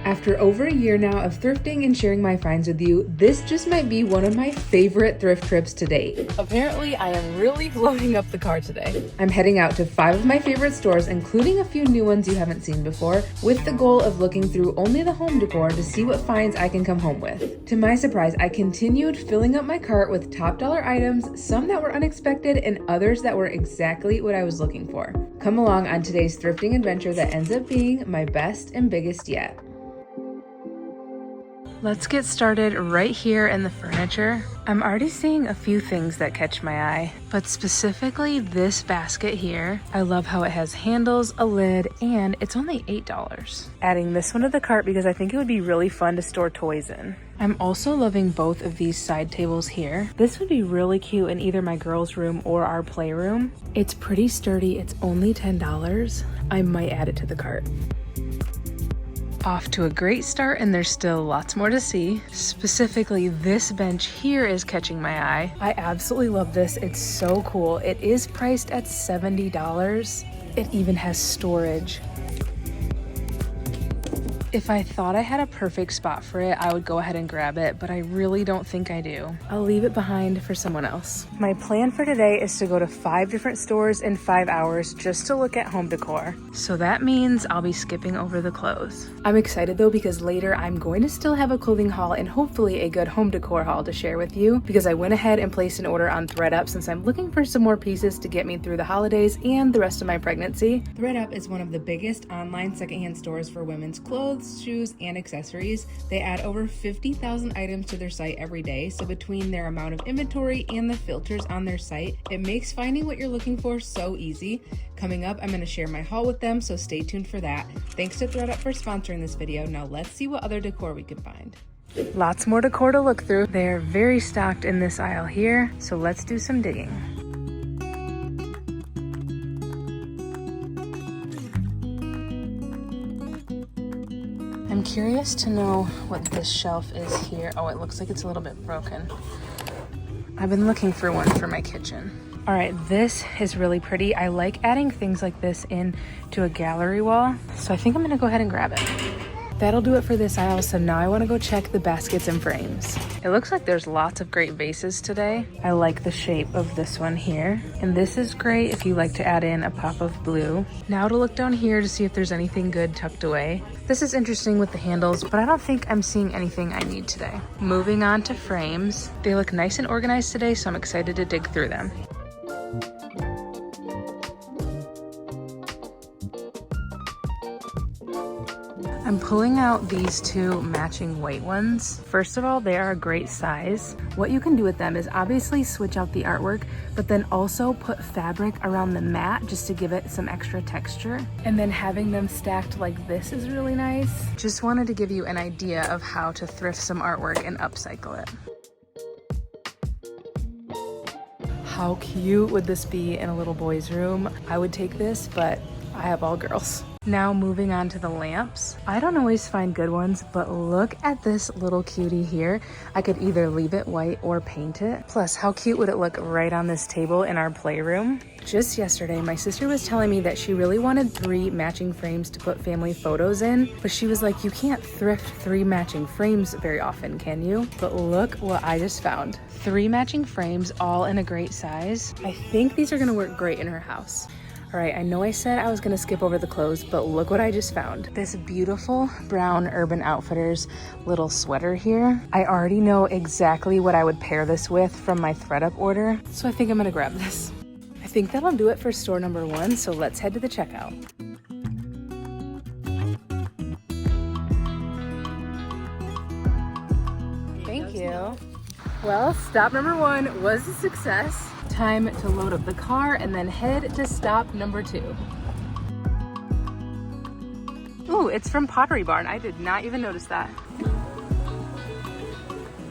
After over a year now of thrifting and sharing my finds with you, this just might be one of my favorite thrift trips to date. Apparently, I am really loading up the car today. I'm heading out to 5 of my favorite stores, including a few new ones you haven't seen before, with the goal of looking through only the home decor to see what finds I can come home with. To my surprise, I continued filling up my cart with top dollar items, some that were unexpected and others that were exactly what I was looking for. Come along on today's thrifting adventure that ends up being my best and biggest yet. Let's get started right here in the furniture. I'm already seeing a few things that catch my eye, but specifically this basket here. I love how it has handles, a lid, and it's only $8. Adding this one to the cart because I think it would be really fun to store toys in. I'm also loving both of these side tables here. This would be really cute in either my girls' room or our playroom. It's pretty sturdy, it's only $10. I might add it to the cart. Off to a great start, and there's still lots more to see. Specifically, this bench here is catching my eye. I absolutely love this. It's so cool. It is priced at $70. It even has storage. If I thought I had a perfect spot for it, I would go ahead and grab it, but I really don't think I do. I'll leave it behind for someone else. My plan for today is to go to 5 different stores in 5 hours just to look at home decor. So that means I'll be skipping over the clothes. I'm excited though because later I'm going to still have a clothing haul and hopefully a good home decor haul to share with you because I went ahead and placed an order on ThredUp since I'm looking for some more pieces to get me through the holidays and the rest of my pregnancy. ThredUp is one of the biggest online secondhand stores for women's clothes, shoes, and accessories. They add over 50,000 items to their site every day, so between their amount of inventory and the filters on their site, it makes finding what you're looking for so easy. Coming up, I'm going to share my haul with them, so stay tuned for that. Thanks to ThredUp for sponsoring this video. Now let's see what other decor we can find. Lots more decor to look through. They're very stocked in this aisle here, so let's do some digging. I'm curious to know what this shelf is here. Oh, it looks like it's a little bit broken. I've been looking for one for my kitchen. All right, this is really pretty. I like adding things like this in to a gallery wall, so I think I'm gonna go ahead and grab it. That'll do it for this aisle, so now I wanna go check the baskets and frames. It looks like there's lots of great vases today. I like the shape of this one here. And this is great if you like to add in a pop of blue. Now to look down here to see if there's anything good tucked away. This is interesting with the handles, but I don't think I'm seeing anything I need today. Moving on to frames. They look nice and organized today, so I'm excited to dig through them. I'm pulling out these two matching white ones. First of all, they are a great size. What you can do with them is obviously switch out the artwork, but then also put fabric around the mat just to give it some extra texture. And then having them stacked like this is really nice. Just wanted to give you an idea of how to thrift some artwork and upcycle it. How cute would this be in a little boy's room? I would take this, but I have all girls. Now moving on to the lamps. I don't always find good ones, but look at this little cutie here. I could either leave it white or paint it. Plus, how cute would it look right on this table in our playroom? Just yesterday, my sister was telling me that she really wanted 3 matching frames to put family photos in, but she was like, you can't thrift 3 matching frames very often, can you? But look what I just found. 3 matching frames, all in a great size. I think these are gonna work great in her house. All right, I know I said I was gonna skip over the clothes, but look what I just found. This beautiful brown Urban Outfitters little sweater here. I already know exactly what I would pair this with from my ThredUp order, so I think I'm gonna grab this. I think that'll do it for store number 1, so let's head to the checkout. Thank you. Well, stop number 1 was a success. Time to load up the car and then head to stop number 2. Ooh, it's from Pottery Barn. I did not even notice that.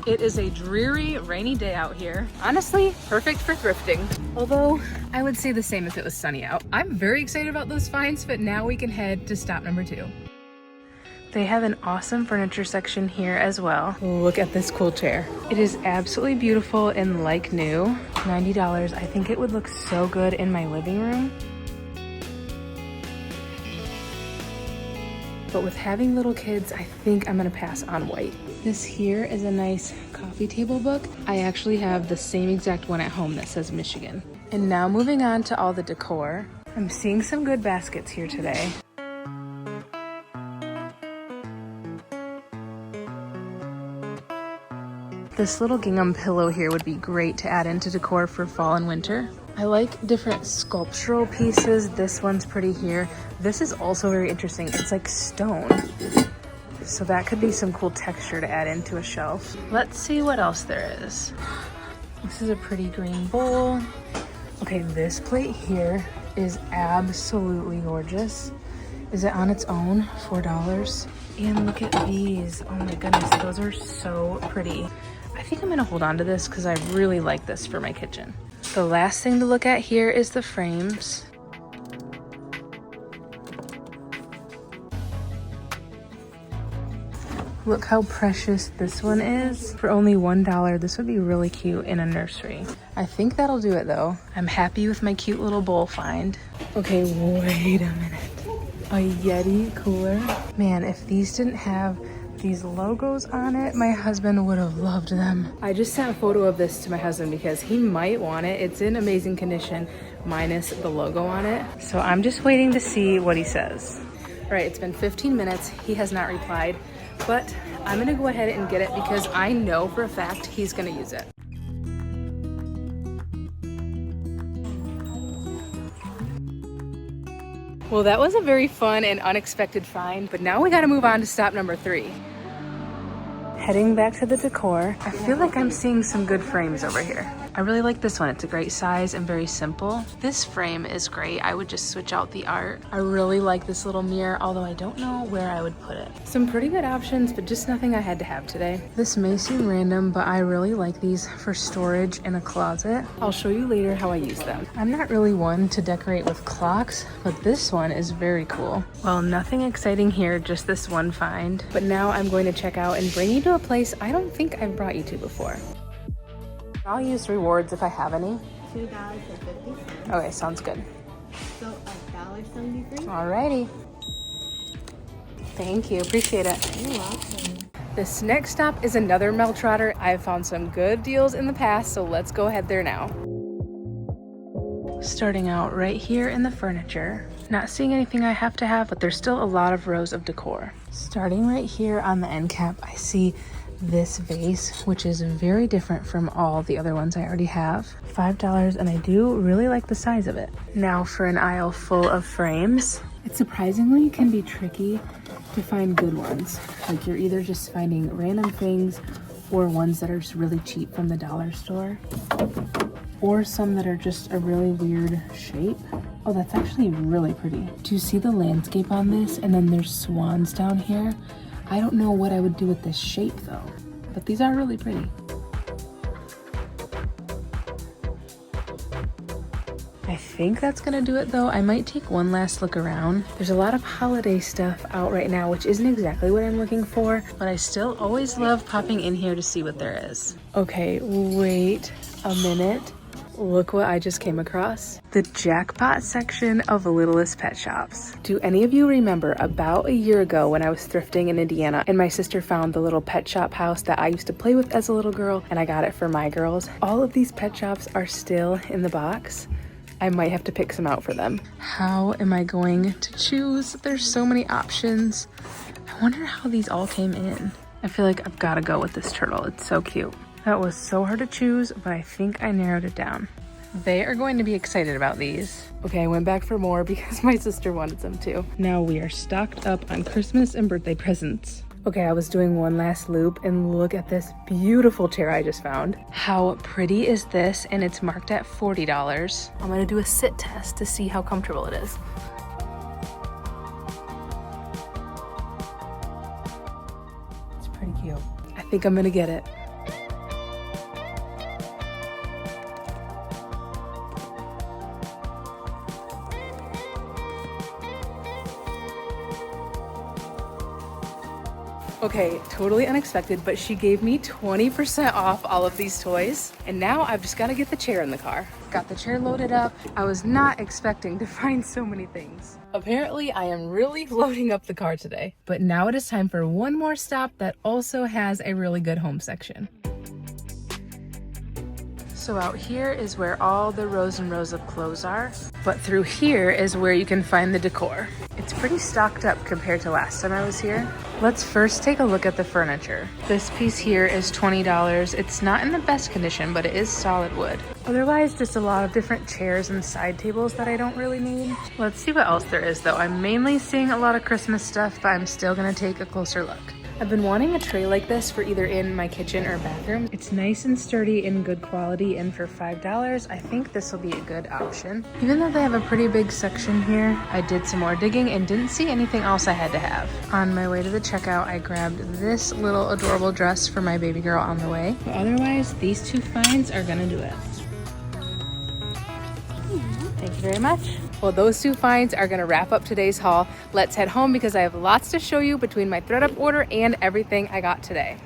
It is a dreary, rainy day out here. Honestly, perfect for thrifting. Although, I would say the same if it was sunny out. I'm very excited about those finds, but now we can head to stop number 2. They have an awesome furniture section here as well. Look at this cool chair. It is absolutely beautiful and like new. $90. I think it would look so good in my living room. but with having little kids, I think I'm gonna pass on white. This here is a nice coffee table book. I actually have the same exact one at home that says Michigan. And now moving on to all the decor. I'm seeing some good baskets here today. This little gingham pillow here would be great to add into decor for fall and winter. I like different sculptural pieces. This one's pretty here. This is also very interesting. It's like stone. So that could be some cool texture to add into a shelf. Let's see what else there is. This is a pretty green bowl. Okay, this plate here is absolutely gorgeous. Is it on its own? $4. And look at these. Oh my goodness, those are so pretty. I think I'm gonna hold on to this because I really like this for my kitchen. The last thing to look at here is the frames. Look how precious this one is. For only $1, this would be really cute in a nursery. I think that'll do it though. I'm happy with my cute little bowl find. Okay, wait a minute. A Yeti cooler. Man, if these didn't have these logos on it, my husband would have loved them. I just sent a photo of this to my husband because he might want it. It's in amazing condition, minus the logo on it. So I'm just waiting to see what he says. All right, it's been 15 minutes. He has not replied, but I'm gonna go ahead and get it because I know for a fact he's gonna use it. Well, that was a very fun and unexpected find, but now we gotta move on to stop number 3. Heading back to the decor, I feel like I'm seeing some good frames over here. I really like this one. It's a great size and very simple. This frame is great. I would just switch out the art. I really like this little mirror, although I don't know where I would put it. Some pretty good options, but just nothing I had to have today. This may seem random, but I really like these for storage in a closet. I'll show you later how I use them. I'm not really one to decorate with clocks, but this one is very cool. Well, nothing exciting here, just this one find. But now I'm going to check out and bring you to a place I don't think I've brought you to before. I'll use rewards if I have any. $2.50. Okay, sounds good. So $1.73. Alrighty. Thank you, appreciate it. You're welcome. This next stop is another Mel Trotter. I've found some good deals in the past, so let's go head there now. Starting out right here in the furniture. Not seeing anything I have to have, but there's still a lot of rows of decor. Starting right here on the end cap, I see this vase, which is very different from all the other ones I already have. $5, and I do really like the size of it. Now for an aisle full of frames. It surprisingly can be tricky to find good ones. Like you're either just finding random things or ones that are just really cheap from the dollar store, or some that are just a really weird shape. Oh, that's actually really pretty. Do you see the landscape on this? And then there's swans down here. I don't know what I would do with this shape though, but these are really pretty. I think that's gonna do it though. I might take one last look around. There's a lot of holiday stuff out right now, which isn't exactly what I'm looking for, but I still always love popping in here to see what there is. Okay, wait a minute. Look what I just came across. The jackpot section of Littlest Pet Shops. Do any of you remember about a year ago when I was thrifting in Indiana and my sister found the little pet shop house that I used to play with as a little girl, and I got it for my girls? All of these pet shops are still in the box. I might have to pick some out for them. How am I going to choose? There's so many options. I wonder how these all came in. I feel like I've got to go with this turtle. It's so cute. That was so hard to choose, but I think I narrowed it down. They are going to be excited about these. Okay, I went back for more because my sister wanted some too. Now we are stocked up on Christmas and birthday presents. Okay, I was doing one last loop and look at this beautiful chair I just found. How pretty is this? And it's marked at $40. I'm gonna do a sit test to see how comfortable it is. It's pretty cute. I think I'm gonna get it. Okay, totally unexpected, but she gave me 20% off all of these toys. And now I've just gotta get the chair in the car. Got the chair loaded up. I was not expecting to find so many things. Apparently, I am really loading up the car today. But now it is time for one more stop that also has a really good home section. So out here is where all the rows and rows of clothes are, but through here is where you can find the decor. It's pretty stocked up compared to last time I was here. Let's first take a look at the furniture. This piece here is $20. It's not in the best condition, but it is solid wood. Otherwise, just a lot of different chairs and side tables that I don't really need. Let's see what else there is though. I'm mainly seeing a lot of Christmas stuff, but I'm still gonna take a closer look. I've been wanting a tray like this for either in my kitchen or bathroom. It's nice and sturdy and good quality, and for $5, I think this will be a good option. Even though they have a pretty big section here, I did some more digging and didn't see anything else I had to have. On my way to the checkout, I grabbed this little adorable dress for my baby girl on the way. But otherwise, these two finds are gonna do it. Thank you very much. Well, those two finds are gonna wrap up today's haul. Let's head home because I have lots to show you between my ThredUp order and everything I got today.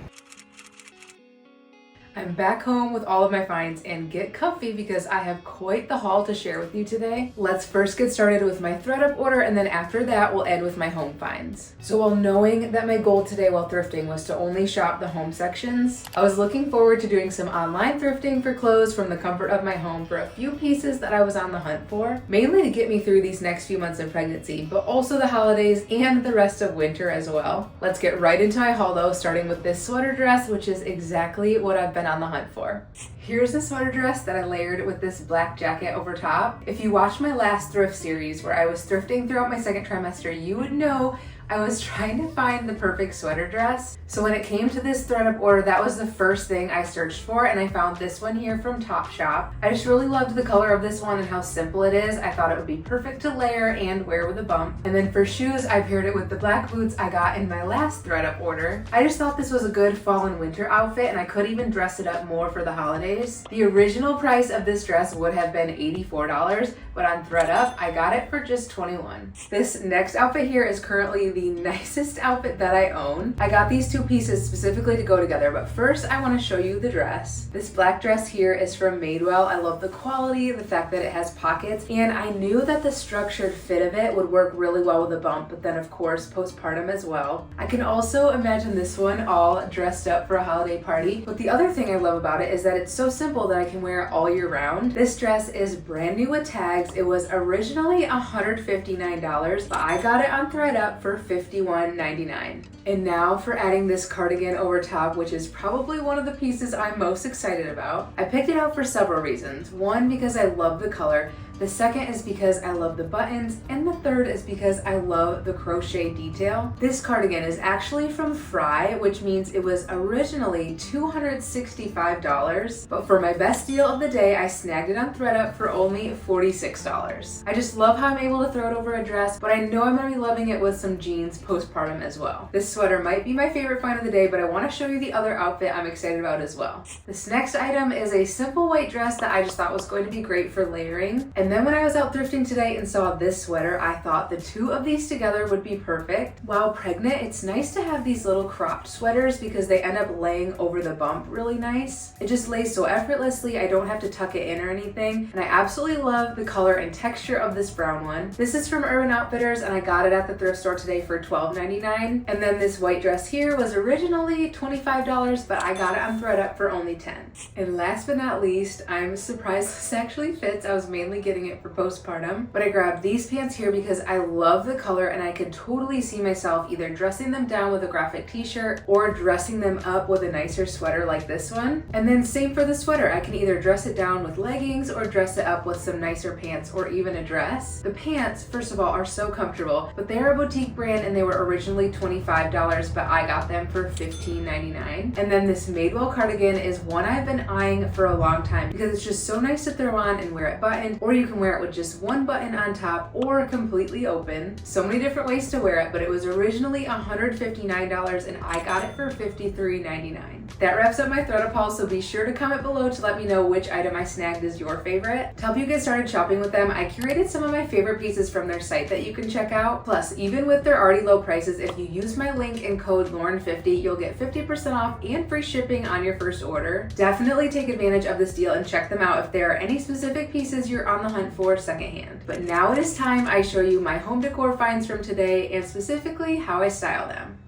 I'm back home with all of my finds, and get comfy because I have quite the haul to share with you today. Let's first get started with my ThredUp order, and then after that we'll end with my home finds. So while knowing that my goal today while thrifting was to only shop the home sections, I was looking forward to doing some online thrifting for clothes from the comfort of my home for a few pieces that I was on the hunt for, mainly to get me through these next few months of pregnancy, but also the holidays and the rest of winter as well. Let's get right into my haul though, starting with this sweater dress, which is exactly what I've been on the hunt for. Here's the sweater dress that I layered with this black jacket over top. If you watched my last thrift series where I was thrifting throughout my second trimester, you would know I was trying to find the perfect sweater dress. So when it came to this ThredUp order, that was the first thing I searched for, and I found this one here from Topshop. I just really loved the color of this one and how simple it is. I thought it would be perfect to layer and wear with a bump. And then for shoes, I paired it with the black boots I got in my last ThredUp order. I just thought this was a good fall and winter outfit, and I could even dress it up more for the holidays. The original price of this dress would have been $84, but on ThredUp, I got it for just $21. This next outfit here is currently the nicest outfit that I own. I got these two pieces specifically to go together, but first I want to show you the dress. This black dress here is from Madewell. I love the quality, the fact that it has pockets, and I knew that the structured fit of it would work really well with a bump, but then of course postpartum as well. I can also imagine this one all dressed up for a holiday party, but the other thing I love about it is that it's so simple that I can wear it all year round. This dress is brand new with tags. It was originally $159, but I got it on ThredUp for $51.99. And now for adding this cardigan over top, which is probably one of the pieces I'm most excited about. I picked it out for several reasons. One, because I love the color. The second is because I love the buttons, and the third is because I love the crochet detail. This cardigan is actually from Fry, which means it was originally $265, but for my best deal of the day, I snagged it on ThredUp for only $46. I just love how I'm able to throw it over a dress, but I know I'm gonna be loving it with some jeans postpartum as well. This sweater might be my favorite find of the day, but I wanna show you the other outfit I'm excited about as well. This next item is a simple white dress that I just thought was going to be great for layering. And then when I was out thrifting today and saw this sweater, I thought the two of these together would be perfect. While pregnant, it's nice to have these little cropped sweaters because they end up laying over the bump really nice. It just lays so effortlessly, I don't have to tuck it in or anything. And I absolutely love the color and texture of this brown one. This is from Urban Outfitters, and I got it at the thrift store today for $12.99. And then this white dress here was originally $25, but I got it on ThredUp for only $10. And last but not least, I'm surprised this actually fits. I was mainly getting it for postpartum, but I grabbed these pants here because I love the color and I could totally see myself either dressing them down with a graphic t-shirt or dressing them up with a nicer sweater like this one. And then same for the sweater. I can either dress it down with leggings or dress it up with some nicer pants or even a dress. The pants, first of all, are so comfortable, but they are a boutique brand and they were originally $25, but I got them for $15.99. And then this Madewell cardigan is one I've been eyeing for a long time because it's just so nice to throw on and wear it buttoned, or you you can wear it with just one button on top or completely open. So many different ways to wear it, but it was originally $159 and I got it for $53.99. That wraps up my ThredUp haul, so be sure to comment below to let me know which item I snagged is your favorite. To help you get started shopping with them, I curated some of my favorite pieces from their site that you can check out. Plus, even with their already low prices, if you use my link and code Lauren50, you'll get 50% off and free shipping on your first order. Definitely take advantage of this deal and check them out if there are any specific pieces you're on the hunt for secondhand. But now it is time I show you my home decor finds from today and specifically how I style them.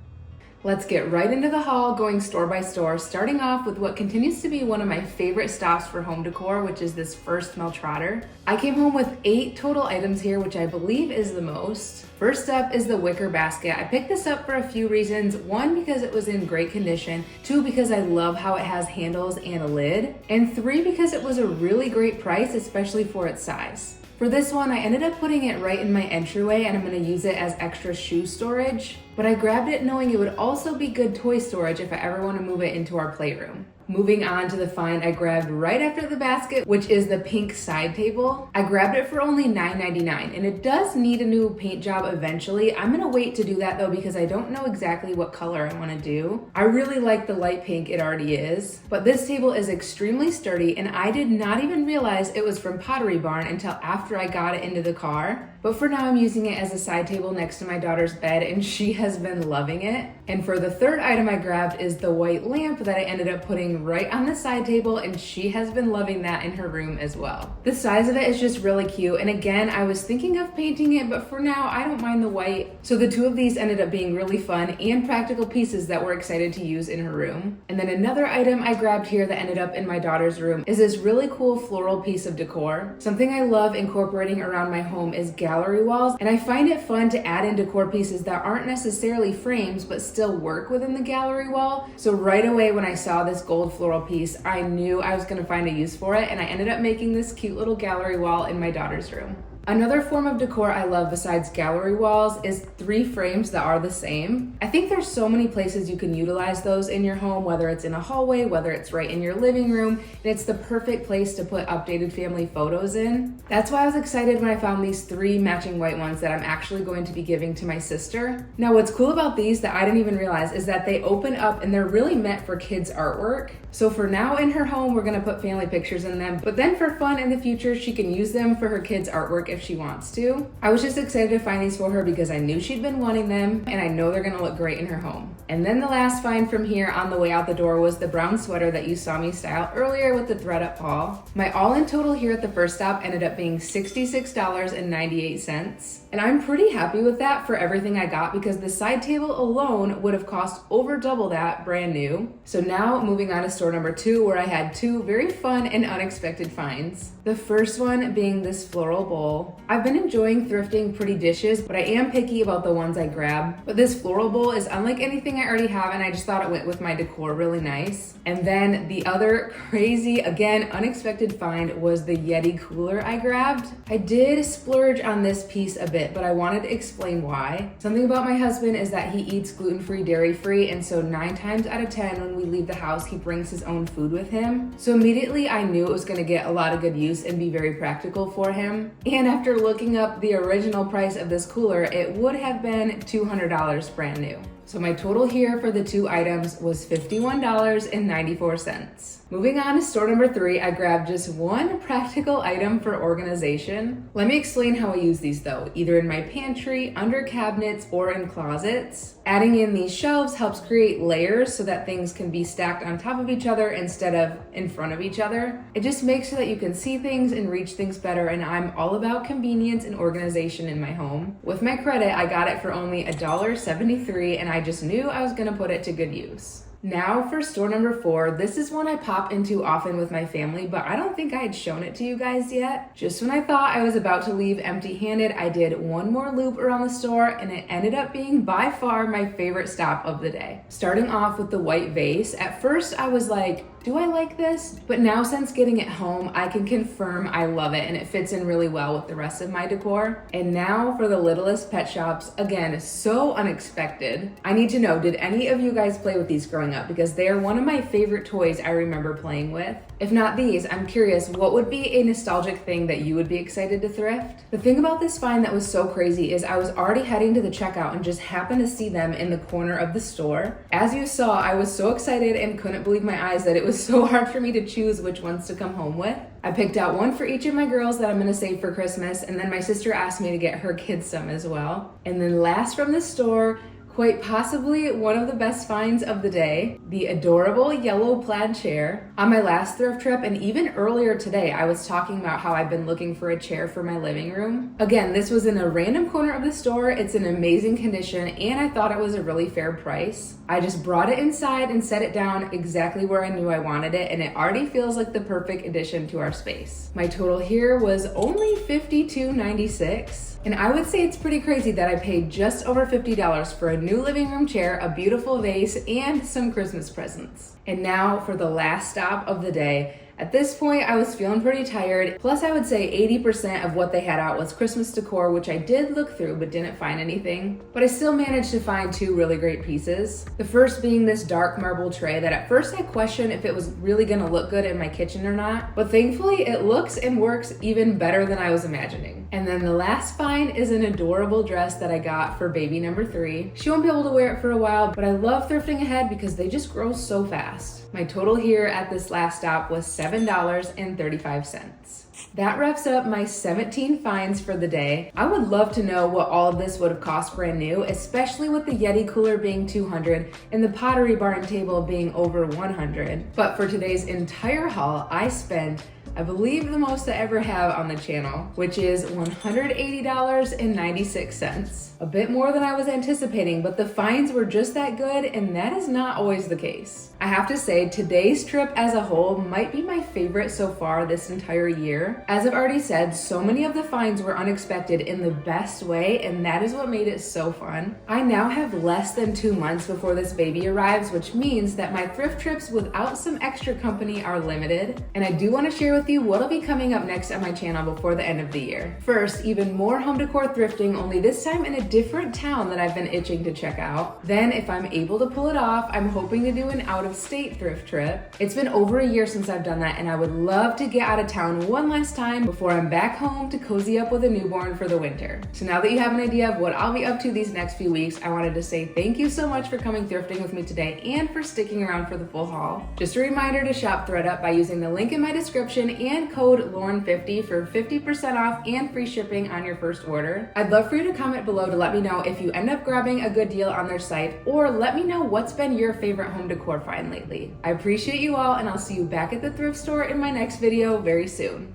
Let's get right into the haul, going store by store, starting off with what continues to be one of my favorite stops for home decor, which is this first Meltrotter. I came home with 8 total items here, which I believe is the most. First up is the wicker basket. I picked this up for a few reasons. 1, because it was in great condition. 2, because I love how it has handles and a lid. And 3, because it was a really great price, especially for its size. For this one, I ended up putting it right in my entryway and I'm gonna use it as extra shoe storage, but I grabbed it knowing it would also be good toy storage if I ever wanna move it into our playroom. Moving on to the find I grabbed right after the basket, which is the pink side table. I grabbed it for only $9.99 and it does need a new paint job eventually. I'm gonna wait to do that though because I don't know exactly what color I wanna do. I really like the light pink it already is, but this table is extremely sturdy and I did not even realize it was from Pottery Barn until after I got it into the car. But for now, I'm using it as a side table next to my daughter's bed and she has been loving it. And for the third item I grabbed is the white lamp that I ended up putting right on the side table and she has been loving that in her room as well. The size of it is just really cute. And again, I was thinking of painting it, but for now, I don't mind the white. So the two of these ended up being really fun and practical pieces that we're excited to use in her room. And then another item I grabbed here that ended up in my daughter's room is this really cool floral piece of decor. Something I love incorporating around my home is gallery walls, and I find it fun to add in decor pieces that aren't necessarily frames but still work within the gallery wall. So right away when I saw this gold floral piece, I knew I was going to find a use for it, and I ended up making this cute little gallery wall in my daughter's room. Another form of decor I love besides gallery walls is 3 frames that are the same. I think there's so many places you can utilize those in your home, whether it's in a hallway, whether it's right in your living room, and it's the perfect place to put updated family photos in. That's why I was excited when I found these 3 matching white ones that I'm actually going to be giving to my sister. Now what's cool about these that I didn't even realize is that they open up and they're really meant for kids' artwork. So for now in her home, we're gonna put family pictures in them, but then for fun in the future, she can use them for her kids' artwork if she wants to. I was just excited to find these for her because I knew she'd been wanting them and I know they're gonna look great in her home. And then the last find from here on the way out the door was the brown sweater that you saw me style earlier with the ThredUp haul. My all-in total here at the first stop ended up being $66.98. And I'm pretty happy with that for everything I got because the side table alone would have cost over double that brand new. So now moving on to store number 2, where I had 2 very fun and unexpected finds. The first one being this floral bowl. I've been enjoying thrifting pretty dishes, but I am picky about the ones I grab. But this floral bowl is unlike anything I already have, and I just thought it went with my decor really nice. And then the other crazy, again, unexpected find was the Yeti cooler I grabbed. I did splurge on this piece a bit, but I wanted to explain why. Something about my husband is that he eats gluten-free, dairy-free, and so 9 times out of 10 when we leave the house, he brings his own food with him. So immediately I knew it was gonna get a lot of good use and be very practical for him. And after looking up the original price of this cooler, it would have been $200 brand new. So my total here for the 2 items was $51.94. Moving on to store number 3, I grabbed just 1 practical item for organization. Let me explain how I use these though, either in my pantry, under cabinets, or in closets. Adding in these shelves helps create layers so that things can be stacked on top of each other instead of in front of each other. It just makes so that you can see things and reach things better, and I'm all about convenience and organization in my home. With my credit, I got it for only $1.73, and I just knew I was gonna put it to good use. Now for store number 4, this is one I pop into often with my family, but I don't think I had shown it to you guys yet. Just when I thought I was about to leave empty-handed, I did one more loop around the store and it ended up being by far my favorite stop of the day. Starting off with the white vase, at first I was like, do I like this? But now since getting it home, I can confirm I love it and it fits in really well with the rest of my decor. And now for the littlest pet shops. Again, so unexpected. I need to know, did any of you guys play with these growing up? Because they are one of my favorite toys I remember playing with. If not these, I'm curious, what would be a nostalgic thing that you would be excited to thrift? The thing about this find that was so crazy is I was already heading to the checkout and just happened to see them in the corner of the store. As you saw, I was so excited and couldn't believe my eyes that it was so hard for me to choose which ones to come home with. I picked out one for each of my girls that I'm gonna save for Christmas, and then my sister asked me to get her kids some as well. And then last from the store, quite possibly one of the best finds of the day, the adorable yellow plaid chair. On my last thrift trip and even earlier today, I was talking about how I've been looking for a chair for my living room. Again, this was in a random corner of the store. It's in amazing condition and I thought it was a really fair price. I just brought it inside and set it down exactly where I knew I wanted it, and it already feels like the perfect addition to our space. My total here was only $52.96. And I would say it's pretty crazy that I paid just over $50 for a new living room chair, a beautiful vase, and some Christmas presents. And now for the last stop of the day. At this point, I was feeling pretty tired. Plus, I would say 80% of what they had out was Christmas decor, which I did look through but didn't find anything. But I still managed to find two really great pieces. The first being this dark marble tray that at first I questioned if it was really gonna look good in my kitchen or not. But thankfully, it looks and works even better than I was imagining. And then the last find is an adorable dress that I got for baby number 3. She won't be able to wear it for a while, but I love thrifting ahead because they just grow so fast. My total here at this last stop was $7.35. That wraps up my 17 finds for the day. I would love to know what all of this would have cost brand new, especially with the Yeti cooler being $200 and the Pottery Barn table being over $100. But for today's entire haul, I spent, I believe, the most I ever have on the channel, which is $180.96. A bit more than I was anticipating, but the finds were just that good, and that is not always the case. I have to say, today's trip as a whole might be my favorite so far this entire year. As I've already said, so many of the finds were unexpected in the best way, and that is what made it so fun. I now have less than 2 months before this baby arrives, which means that my thrift trips without some extra company are limited. And I do want to share with you what'll be coming up next on my channel before the end of the year. First, even more home decor thrifting, only this time in a different town that I've been itching to check out. Then, if I'm able to pull it off, I'm hoping to do an out-of-state thrift trip. It's been over a year since I've done that, and I would love to get out of town one last time before I'm back home to cozy up with a newborn for the winter. So now that you have an idea of what I'll be up to these next few weeks, I wanted to say thank you so much for coming thrifting with me today and for sticking around for the full haul. Just a reminder to shop ThredUp by using the link in my description and code Lauren50 for 50% off and free shipping on your first order. I'd love for you to comment below to let me know if you end up grabbing a good deal on their site, or let me know what's been your favorite home decor find lately. I appreciate you all, and I'll see you back at the thrift store in my next video very soon.